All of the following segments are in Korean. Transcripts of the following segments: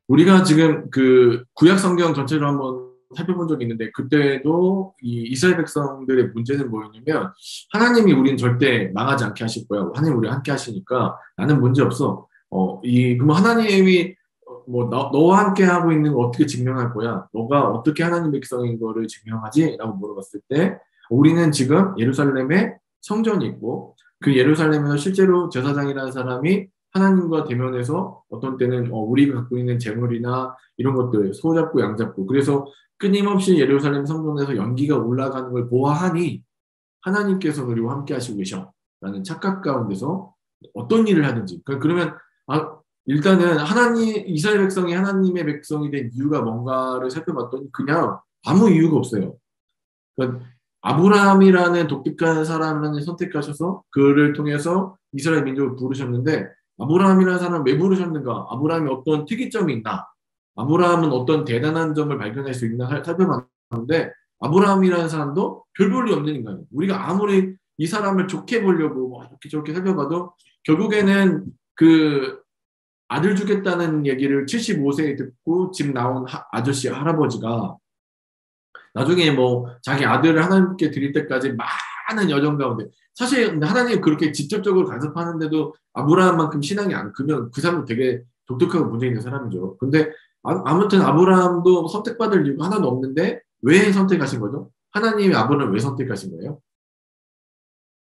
우리가 지금 그 구약 성경 전체를 한번 살펴본 적이 있는데 그때도 이 이스라엘 백성들의 문제는 뭐였냐면 하나님이 우리는 절대 망하지 않게 하실 거야. 하나님 우리 함께 하시니까 나는 문제 없어. 그럼 하나님이 너와 함께 하고 있는 거 어떻게 증명할 거야? 너가 어떻게 하나님 백성인 거를 증명하지? 라고 물어봤을 때 우리는 지금 예루살렘에 성전이 있고 그 예루살렘에서 실제로 제사장이라는 사람이 하나님과 대면해서 어떤 때는 우리가 갖고 있는 재물이나 이런 것들 소 잡고 양 잡고 그래서 끊임없이 예루살렘 성전에서 연기가 올라가는 걸 보아하니 하나님께서 우리와 함께 하시고 계셔 라는 착각 가운데서 어떤 일을 하든지 그러면 일단은 이스라엘 백성이 하나님의 백성이 된 이유가 뭔가를 살펴봤더니 그냥 아무 이유가 없어요. 그러니까 아브라함이라는 독특한 사람을 선택하셔서 그를 통해서 이스라엘 민족을 부르셨는데 아브라함이라는 사람을 왜 부르셨는가? 아브라함이 어떤 특이점이 있나? 아브라함은 어떤 대단한 점을 발견할 수 있나 살펴봤는데 아브라함이라는 사람도 별 볼일 없는 인간이에요. 우리가 아무리 이 사람을 좋게 보려고 뭐 이렇게 저렇게 살펴봐도 결국에는 그 아들 주겠다는 얘기를 75세에 듣고 집 나온 아저씨 할아버지가 나중에 뭐 자기 아들을 하나님께 드릴 때까지 많은 여정 가운데 사실 하나님 그렇게 직접적으로 간섭하는데도 아브라함만큼 신앙이 안 크면 그 사람은 되게 독특하고 문제 있는 사람이죠. 근데 아무튼 아브라함도 선택받을 이유가 하나도 없는데 왜 선택하신 거죠? 하나님이 아브라함을 왜 선택하신 거예요?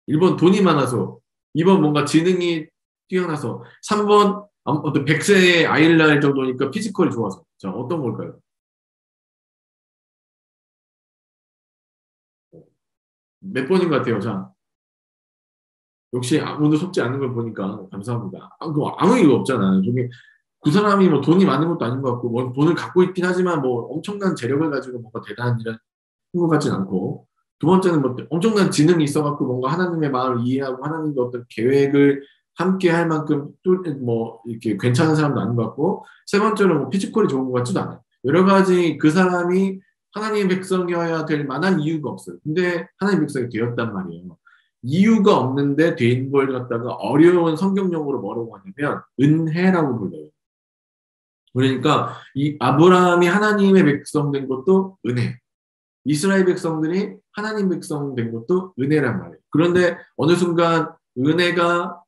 1번 돈이 많아서 2번 뭔가 지능이 뛰어나서 3번 어떤 100세의 아이를 낳을 정도니까 피지컬이 좋아서 자 어떤 걸까요? 몇 번인 것 같아요. 자 역시 아무도 속지 않는 걸 보니까 감사합니다. 아무 이유 없잖아요. 그 사람이 뭐 돈이 많은 것도 아닌 것 같고, 뭐 돈을 갖고 있긴 하지만 뭐 엄청난 재력을 가지고 뭔가 대단한 일을 한 것 같진 않고, 두 번째는 뭐 엄청난 지능이 있어갖고 뭔가 하나님의 마음을 이해하고 하나님의 어떤 계획을 함께 할 만큼 또 뭐 이렇게 괜찮은 사람도 아닌 것 같고, 세 번째는 뭐 피지컬이 좋은 것 같지도 않아요. 여러 가지 그 사람이 하나님의 백성이어야 될 만한 이유가 없어요. 근데 하나님의 백성이 되었단 말이에요. 이유가 없는데 된 걸 갖다가 어려운 성경용어로 뭐라고 하냐면 은혜라고 불러요. 그러니까 이 아브라함이 하나님의 백성 된 것도 은혜. 이스라엘 백성들이 하나님 백성 된 것도 은혜란 말이에요. 그런데 어느 순간 은혜가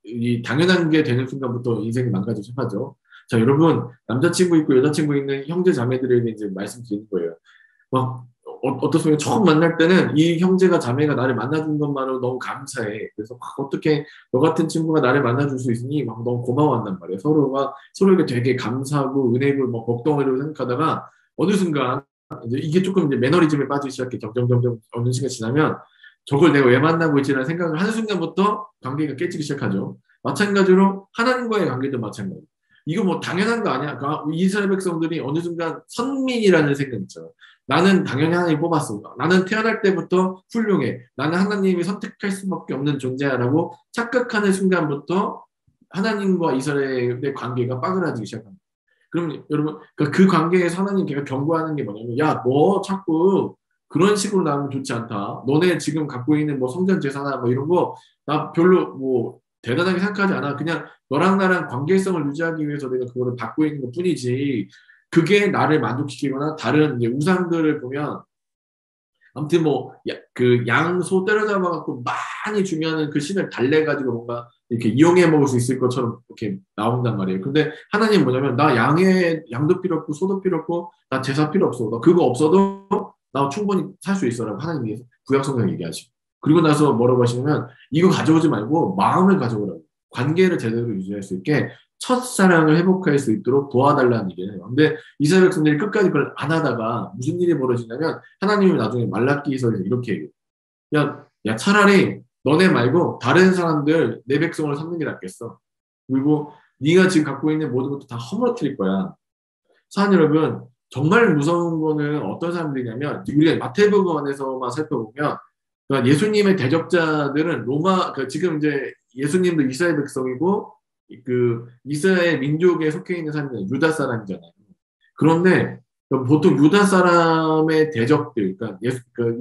이 당연한 게 되는 순간부터 인생이 망가지기 시작하죠. 자, 여러분 남자친구 있고 여자친구 있는 형제 자매들에게 이제 말씀드리는 거예요. 어떻습니까? 처음 만날 때는 이 형제가 자매가 나를 만나준 것만으로 너무 감사해. 그래서 어떻게 너 같은 친구가 나를 만나줄 수 있으니 막 너무 고마워한단 말이에요. 서로가 서로에게 되게 감사하고 은혜고 뭐 걱정하려고 생각하다가 어느 순간 이제 이게 조금 이제 매너리즘에 빠지기 시작해. 점점 어느 시간 지나면 저걸 내가 왜 만나고 있지라는 생각을 하는 순간부터 관계가 깨지기 시작하죠. 마찬가지로 하나님과의 관계도 마찬가지. 이거 뭐 당연한 거 아니야? 그러니까 이스라엘 백성들이 어느 순간 선민이라는 생각 있죠. 나는 당연히 하나님 뽑았어. 나는 태어날 때부터 훌륭해. 나는 하나님이 선택할 수밖에 없는 존재야라고 착각하는 순간부터 하나님과 이스라엘의 관계가 빠그라지기 시작합니다. 그럼 여러분 그 관계에서 하나님 걔가 경고하는 게 뭐냐면 야, 너 자꾸 그런 식으로 나오면 좋지 않다. 너네 지금 갖고 있는 뭐 성전 제사나 뭐 이런 거 나 별로 뭐 대단하게 생각하지 않아. 그냥 너랑 나랑 관계성을 유지하기 위해서 내가 그거를 받고 있는 것 뿐이지. 그게 나를 만족시키거나 다른 이제 우상들을 보면 아무튼 뭐 그 양, 소 때려잡아 갖고 많이 주면은 그 신을 달래가지고 뭔가 이렇게 이용해 먹을 수 있을 것처럼 이렇게 나온단 말이에요. 근데 하나님 뭐냐면 나 양도 필요 없고 소도 필요 없고 나 제사 필요 없어. 나 그거 없어도 나 충분히 살 수 있어라고 하나님이 구약 성경 얘기하시고 그리고 나서 뭐라고 하시냐면 이거 가져오지 말고 마음을 가져오라고 관계를 제대로 유지할 수 있게 첫사랑을 회복할 수 있도록 도와달라는 얘기를 해요. 근데 이스라엘 백성들이 끝까지 그걸 안 하다가 무슨 일이 벌어지냐면 하나님이 나중에 말라기서에서 이렇게 얘기해요. 야, 차라리 너네 말고 다른 사람들 내 백성을 삼는 게 낫겠어. 그리고 네가 지금 갖고 있는 모든 것도 다 허물어뜨릴 거야. 사람 여러분, 정말 무서운 거는 어떤 사람들이냐면 우리가 마태복음에서만 살펴보면 그러니까 예수님의 대적자들은 지금 이제 예수님도 이스라엘 백성이고 그 이스라엘 민족에 속해 있는 사람들은 유다 사람이잖아요. 그런데 보통 유다 사람의 대적들, 그러니까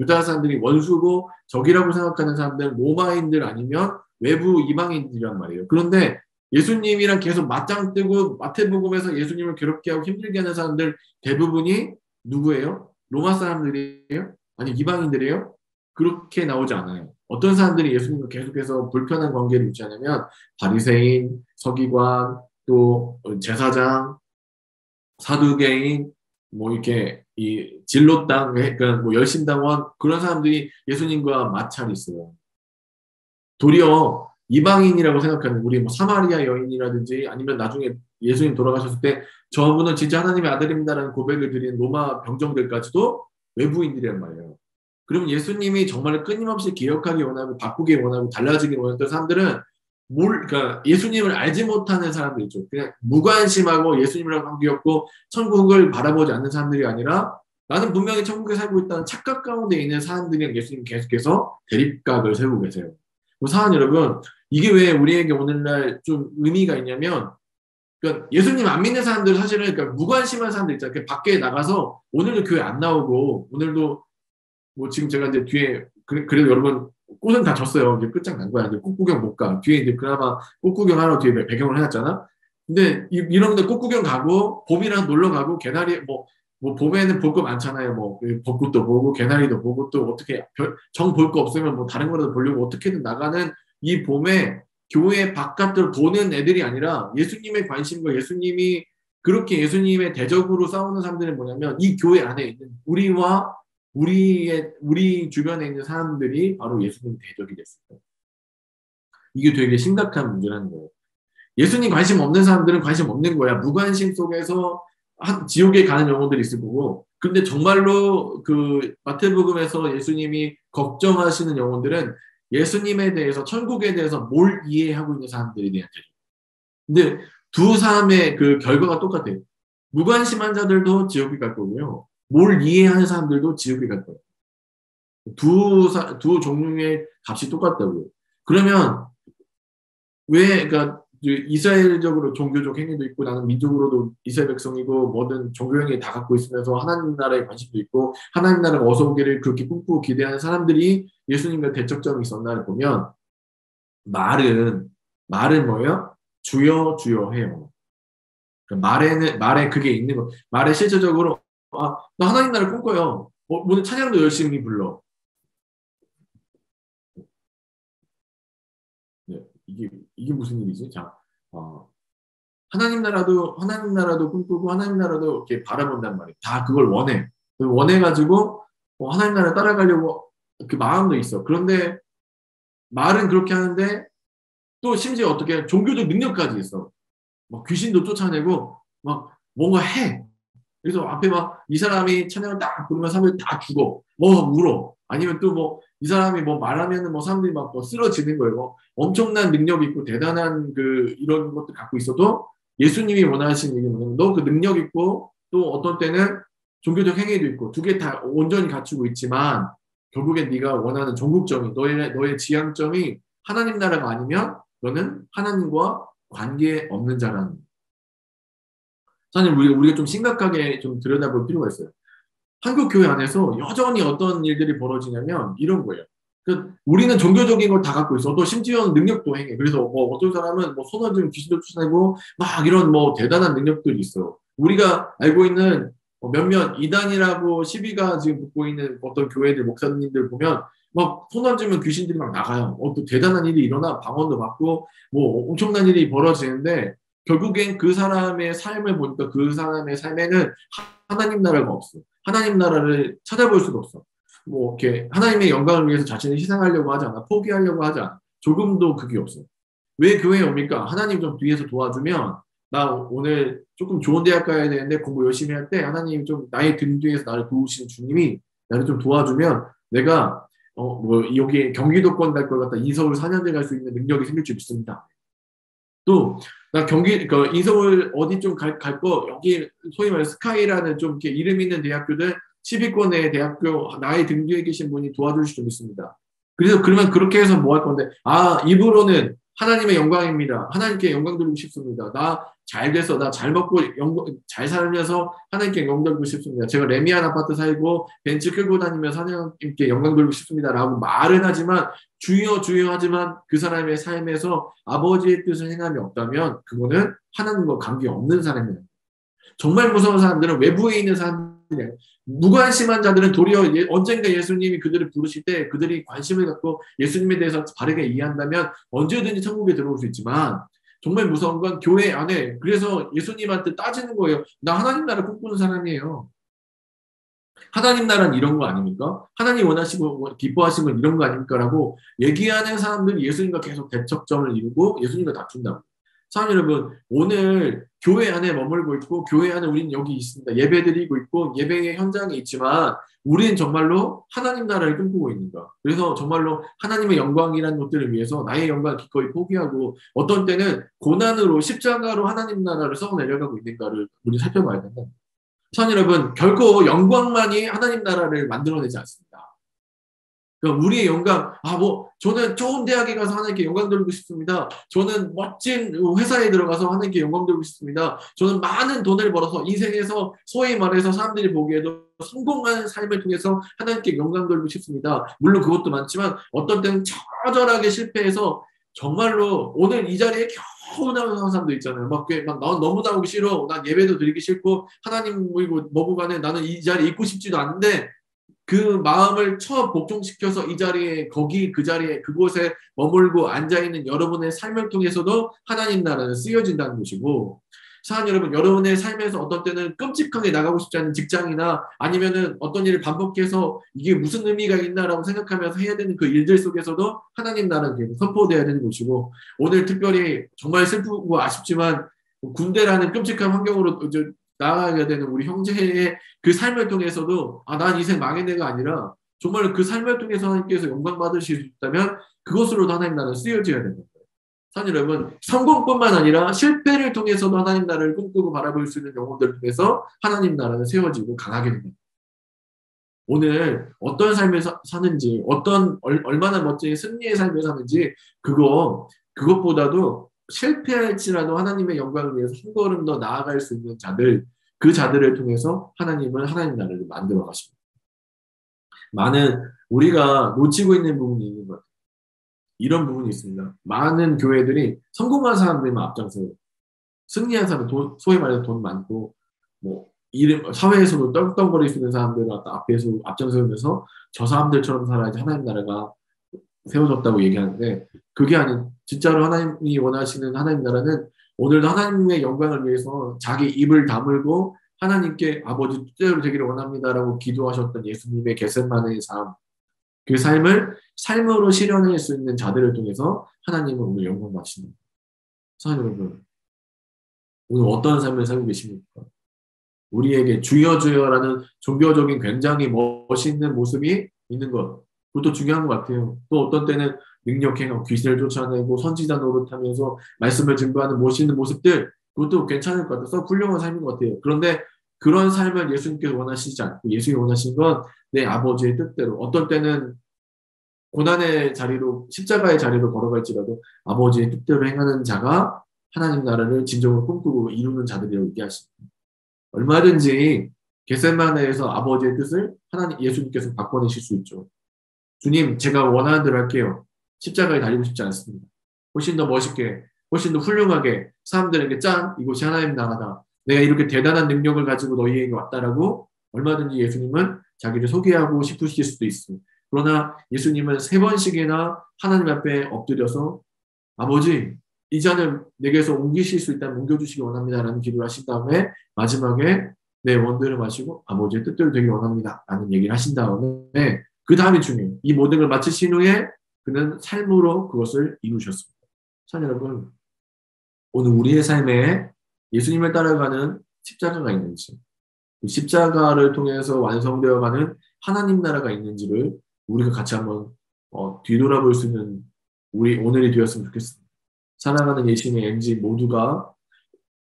유다 사람들이 원수고 적이라고 생각하는 사람들은 로마인들 아니면 외부 이방인들이란 말이에요. 그런데 예수님이랑 계속 맞짱 뜨고 마태복음에서 예수님을 괴롭게 하고 힘들게 하는 사람들 대부분이 누구예요? 로마 사람들이에요? 아니 이방인들이에요? 그렇게 나오지 않아요. 어떤 사람들이 예수님과 계속해서 불편한 관계를 유지하냐면 바리새인, 서기관, 또 제사장, 사두개인, 뭐 이렇게 이 진로당, 그러니까 뭐 열심당원 그런 사람들이 예수님과 마찰이 있어요. 도리어 이방인이라고 생각하는 우리 뭐 사마리아 여인이라든지 아니면 나중에 예수님 돌아가셨을 때 저분은 진짜 하나님의 아들입니다라는 고백을 드린 로마 병정들까지도 외부인들이란 말이에요. 그러면 예수님이 정말 끊임없이 개혁하기 원하고 바꾸기 원하고 달라지기 원했던 사람들은 그러니까 예수님을 알지 못하는 사람들이죠. 그냥 무관심하고 예수님이랑 관계없고 천국을 바라보지 않는 사람들이 아니라 나는 분명히 천국에 살고 있다는 착각 가운데 있는 사람들이랑 예수님 계속해서 대립각을 세우고 계세요. 사랑 여러분, 이게 왜 우리에게 오늘날 좀 의미가 있냐면, 그러니까 예수님 안 믿는 사람들 사실은 그러니까 무관심한 사람들 있잖아요. 밖에 나가서 오늘도 교회 안 나오고 오늘도 뭐 지금 제가 이제 뒤에 그래도 여러분 꽃은 다 졌어요. 이제 끝장 난 거야. 이제 꽃 구경 못 가. 뒤에 이제 그나마 꽃 구경 하러 뒤에 배경을 해놨잖아. 근데 이런데 꽃 구경 가고 봄이랑 놀러 가고 개나리 뭐 봄에는 볼 거 많잖아요. 뭐 벚꽃도 보고 개나리도 보고 또 어떻게 정 볼 거 없으면 뭐 다른 거라도 보려고 어떻게든 나가는 이 봄에 교회 바깥을 보는 애들이 아니라 예수님의 관심과 예수님이 그렇게 예수님의 대적으로 싸우는 사람들은 뭐냐면 이 교회 안에 있는 우리와 우리 주변에 있는 사람들이 바로 예수님 대적이 됐어요. 이게 되게 심각한 문제라는 거예요. 예수님 관심 없는 사람들은 관심 없는 거야. 무관심 속에서 지옥에 가는 영혼들이 있을 거고. 근데 정말로 그 마태복음에서 예수님이 걱정하시는 영혼들은 예수님에 대해서 천국에 대해서 뭘 이해하고 있는 사람들이 대한 대죠. 근데 두 사람의 그 결과가 똑같아요. 무관심한 자들도 지옥에 갈 거고요. 뭘 이해하는 사람들도 지옥에 갈 거예요. 두 종류의 값이 똑같다고요. 그러면 그러니까 이스라엘적으로 종교적 행위도 있고 나는 민족으로도 이스라엘 백성이고 뭐든 종교 행위 다 갖고 있으면서 하나님 나라에 관심도 있고 하나님 나라가 어서 오기를 그렇게 꿈꾸고 기대하는 사람들이 예수님과 대척점이 있었나를 보면 말은 뭐예요? 주여 주여 해요. 그러니까 말에 그게 있는 거. 말에 실질적으로 나 하나님 나라를 꿈꿔요. 오늘 찬양도 열심히 불러. 네, 이게 무슨 일이지? 자, 하나님 나라도 꿈꾸고 하나님 나라도 이렇게 바라본단 말이에요. 다 그걸 원해. 원해가지고 하나님 나라 따라가려고 그 마음도 있어. 그런데 말은 그렇게 하는데 또 심지어 어떻게 종교적 능력까지 있어. 막 귀신도 쫓아내고 막 뭔가 해. 그래서 앞에 막 이 사람이 찬양을 딱 부르면 사람들이 다 죽어. 뭐 울어. 아니면 또 뭐 이 사람이 뭐 말하면은 뭐 사람들이 막 쓰러지는 거예요. 엄청난 능력이 있고 대단한 이런 것들 갖고 있어도 예수님이 원하시는 얘기 뭐냐면 너 그 능력 있고 또 어떤 때는 종교적 행위도 있고 두 개 다 온전히 갖추고 있지만 결국엔 네가 원하는 종국점이 너의 지향점이 하나님 나라가 아니면 너는 하나님과 관계 없는 자라는. 사실 우리가 좀 심각하게 좀 들여다볼 필요가 있어요. 한국 교회 안에서 여전히 어떤 일들이 벌어지냐면 이런 거예요. 우리는 종교적인 걸 다 갖고 있어. 또 심지어 능력도 행해. 그래서 뭐 어떤 사람은 뭐 손아지면 귀신도 쫓아내고 막 이런 뭐 대단한 능력들이 있어요. 우리가 알고 있는 몇몇 이단이라고 시비가 지금 붙고 있는 어떤 교회들 목사님들 보면 막 손아지면 귀신들이 막 나가요. 또 대단한 일이 일어나 방언도 받고 뭐 엄청난 일이 벌어지는데 결국엔 그 사람의 삶을 보니까 그 사람의 삶에는 하나님 나라가 없어. 하나님 나라를 찾아볼 수가 없어. 뭐 이렇게 하나님의 영광을 위해서 자신을 희생하려고 하지 않아. 포기하려고 하지 않아. 조금도 그게 없어. 왜 교회에 옵니까? 하나님 좀 뒤에서 도와주면 나 오늘 조금 좋은 대학 가야 되는데 공부 열심히 할 때 하나님 좀 나의 등 뒤에서 나를 도우시는 주님이 나를 좀 도와주면 내가 뭐 여기 경기도권 갈 것 같다. 이서울 4년제 갈 수 있는 능력이 생길 줄 믿습니다. 또 나 이서울 어디 좀 갈 거 여기 소위 말해 스카이라는 좀 이렇게 이름 있는 대학교들 10위권의 대학교 나의 등 뒤에 계신 분이 도와줄 수 좀 있습니다. 그래서 그러면 그렇게 해서 뭐 할 건데 입으로는 하나님의 영광입니다. 하나님께 영광 돌리고 싶습니다. 나 잘 돼서, 나 잘 먹고, 잘 살면서 하나님께 영광 돌리고 싶습니다. 제가 레미안 아파트 살고 벤츠 끌고 다니면서 하나님께 영광 돌리고 싶습니다. 라고 말은 하지만, 주여, 주여 하지만 그 사람의 삶에서 아버지의 뜻을 행함이 없다면, 그거는 하나님과 관계없는 사람이에요. 정말 무서운 사람들은 외부에 있는 사람들이에요. 무관심한 자들은 도리어 언젠가 예수님이 그들을 부르실 때 그들이 관심을 갖고 예수님에 대해서 바르게 이해한다면 언제든지 천국에 들어올 수 있지만, 정말 무서운 건 교회 안에, 그래서 예수님한테 따지는 거예요. 나 하나님 나라 꿈꾸는 사람이에요. 하나님 나라는 이런 거 아닙니까? 하나님 원하시고 기뻐하시는 건 이런 거 아닙니까? 라고 얘기하는 사람들이 예수님과 계속 대척점을 이루고 예수님과 다툰다고. 사람 여러분, 오늘 교회 안에 머물고 있고 교회 안에 우리는 여기 있습니다. 예배드리고 있고 예배의 현장에 있지만 우리는 정말로 하나님 나라를 꿈꾸고 있는가? 그래서 정말로 하나님의 영광이라는 것들을 위해서 나의 영광을 기꺼이 포기하고 어떤 때는 고난으로 십자가로 하나님 나라를 썩어 내려가고 있는가를 우리 살펴봐야 된다. 사람 여러분, 결코 영광만이 하나님 나라를 만들어내지 않습니다. 그러니까 우리의 영광, 저는 좋은 대학에 가서 하나님께 영광 돌리고 싶습니다. 저는 멋진 회사에 들어가서 하나님께 영광 돌리고 싶습니다. 저는 많은 돈을 벌어서 인생에서 소위 말해서 사람들이 보기에도 성공한 삶을 통해서 하나님께 영광 돌리고 싶습니다. 물론 그것도 많지만 어떤 때는 처절하게 실패해서 정말로 오늘 이 자리에 겨우 나오는 사람도 있잖아요. 난 너무 나오기 싫어. 난 예배도 드리기 싫고 하나님 모이고 뭐고 간에 나는 이 자리에 있고 싶지도 않은데, 그 마음을 복종시켜서 이 자리에, 그 자리에, 그곳에 머물고 앉아있는 여러분의 삶을 통해서도 하나님 나라는 쓰여진다는 것이고, 사랑 여러분, 여러분의 삶에서 어떤 때는 끔찍하게 나가고 싶지 않은 직장이나 아니면은 어떤 일을 반복해서 이게 무슨 의미가 있나라고 생각하면서 해야 되는 그 일들 속에서도 하나님 나라는 계속 선포되어야 되는 것이고, 오늘 특별히 정말 슬프고 아쉽지만 군대라는 끔찍한 환경으로 나아가야 되는 우리 형제의 그 삶을 통해서도 난 인생 망해내가 아니라 정말 그 삶을 통해서 하나님께서 영광 받으실 수 있다면 그것으로도 하나님 나라는 쓰여져야 된다. 사랑 여러분, 성공뿐만 아니라 실패를 통해서도 하나님 나라를 꿈꾸고 바라볼 수 있는 영혼들을 통해서 하나님 나라는 세워지고 강하게 됩니다. 오늘 어떤 삶을 사는지, 얼마나 멋진 승리의 삶을 사는지, 그것보다도 실패할지라도 하나님의 영광을 위해서 한 걸음 더 나아갈 수 있는 자들, 그 자들을 통해서 하나님은 하나님 나라를 만들어 가십니다. 많은 우리가 놓치고 있는 부분이 있는 것 같아요. 이런 부분이 있습니다. 많은 교회들이 성공한 사람들만 앞장서요. 승리한 사람, 소위 말해서 돈 많고 사회에서도 떨떡거릴 수 있는 사람들 앞에서 앞장서면서 저 사람들처럼 살아야지 하나님 나라가 세워졌다고 얘기하는데, 그게 아닌, 진짜로 하나님이 원하시는 하나님 나라는 오늘도 하나님의 영광을 위해서 자기 입을 다물고 하나님께 아버지 뜻대로 되기를 원합니다라고 기도하셨던 예수님의 겟세마네의 삶, 그 삶을 삶으로 실현할 수 있는 자들을 통해서 하나님은 오늘 영광 받으십니다. 사랑하는 여러분, 오늘 어떤 삶을 살고 계십니까? 우리에게 주여 주여라는 종교적인 굉장히 멋있는 모습이 있는 것, 그것도 중요한 것 같아요. 또 어떤 때는 능력행하고 귀신을 쫓아내고 선지자 노릇하면서 말씀을 증거하는 멋있는 모습들, 그것도 괜찮을 것 같아서 훌륭한 삶인 것 같아요. 그런데 그런 삶을 예수님께서 원하시지 않고 예수님이 원하신 건 내 아버지의 뜻대로, 어떤 때는 고난의 자리로, 십자가의 자리로 걸어갈지라도 아버지의 뜻대로 행하는 자가 하나님 나라를 진정으로 꿈꾸고 이루는 자들이라고 얘기하십니다. 얼마든지 겟세마네에서 아버지의 뜻을 예수님께서 바꿔내실 수 있죠. 주님, 제가 원하는 대로 할게요. 십자가에 달리고 싶지 않습니다. 훨씬 더 멋있게, 훨씬 더 훌륭하게 사람들에게 이곳이 하나님 나라다. 내가 이렇게 대단한 능력을 가지고 너희에게 왔다라고 얼마든지 예수님은 자기를 소개하고 싶으실 수도 있습니다. 그러나 예수님은 3번씩이나 하나님 앞에 엎드려서 아버지, 이 잔을 내게서 옮기실 수 있다면 옮겨주시기 원합니다라는 기도를 하신 다음에 마지막에 내 원들을 마시고 아버지의 뜻대로 되기 원합니다 라는 얘기를 하신 다음에 그 다음이 중요해요. 이 모든 걸 마치신 후에 그는 삶으로 그것을 이루셨습니다. 자, 여러분, 오늘 우리의 삶에 예수님을 따라가는 십자가가 있는지, 그 십자가를 통해서 완성되어가는 하나님 나라가 있는지를 우리가 같이 한번 뒤돌아볼 수 있는 오늘이 되었으면 좋겠습니다. 사랑하는 예수님의 MG 모두가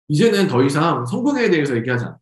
이제는 더 이상 성공에 대해서 얘기하지 않아요.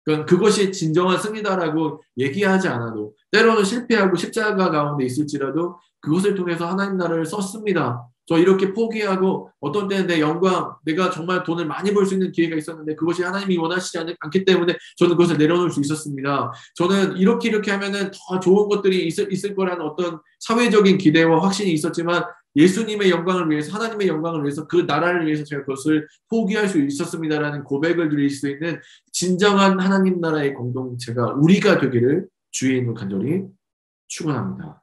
그러니까 그것이 진정한 승리다라고 얘기하지 않아도, 때로는 실패하고 십자가 가운데 있을지라도 그것을 통해서 하나님 나라를 썼습니다. 저 이렇게 포기하고 어떤 때는 내 영광, 내가 정말 돈을 많이 벌 수 있는 기회가 있었는데 그것이 하나님이 원하시지 않기 때문에 저는 그것을 내려놓을 수 있었습니다. 저는 이렇게 하면은 더 좋은 것들이 있을 거라는 어떤 사회적인 기대와 확신이 있었지만 예수님의 영광을 위해서, 하나님의 영광을 위해서, 그 나라를 위해서 제가 그것을 포기할 수 있었습니다라는 고백을 드릴 수 있는 진정한 하나님 나라의 공동체가 우리가 되기를 주의 이름으로 간절히 축원합니다.